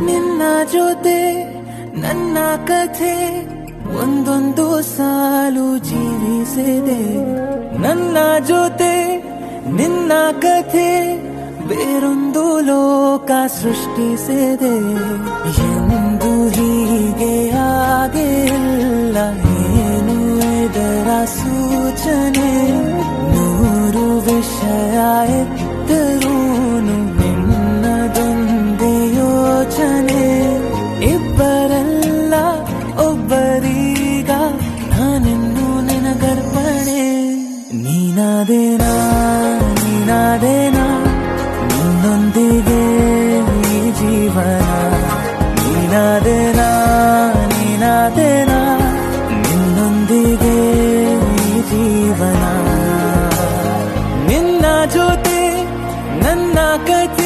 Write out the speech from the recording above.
ನಿನ್ನ ಜೊತೆ ನನ್ನ ಕಥೆ ಒಂದೊಂದು ಸಾಲು ಜೀವಿಸಿದೆ. ನನ್ನ ಜೊತೆ ನಿನ್ನ ಕಥೆ ಬೇರೊಂದು ಲೋಕ ಸೃಷ್ಟಿಸಿದೆ. ಎಂದು ಹೀಗೆ ಆಗಿಲ್ಲ, ಏನು ಇದರ ಸೂಚನೆ? ನೂರು ವಿಷಯ ಎತ್ತರೂನು ನಿನ್ನದೊಂದೇ ಯೋಚನೆ. ಇಬ್ಬರಲ್ಲ ಒಬ್ಬರೀಗ ನಾನಿನ್ನು ನಿನಗರ್ಪಣೆ. ನೀನಾದೇನಾ ನೀನಾದೇನಾ ನಿನ್ನೊಂದಿಗೆ ಈ ಜೀವನ. ನೀನಾದೇನಾ ನೀನಾದೇನಾ ನಿನ್ನೊಂದಿಗೆ ಈ ಜೀವನ. ನಿನ್ನ ಜೊತೆ ನನ್ನ ಕಥೆ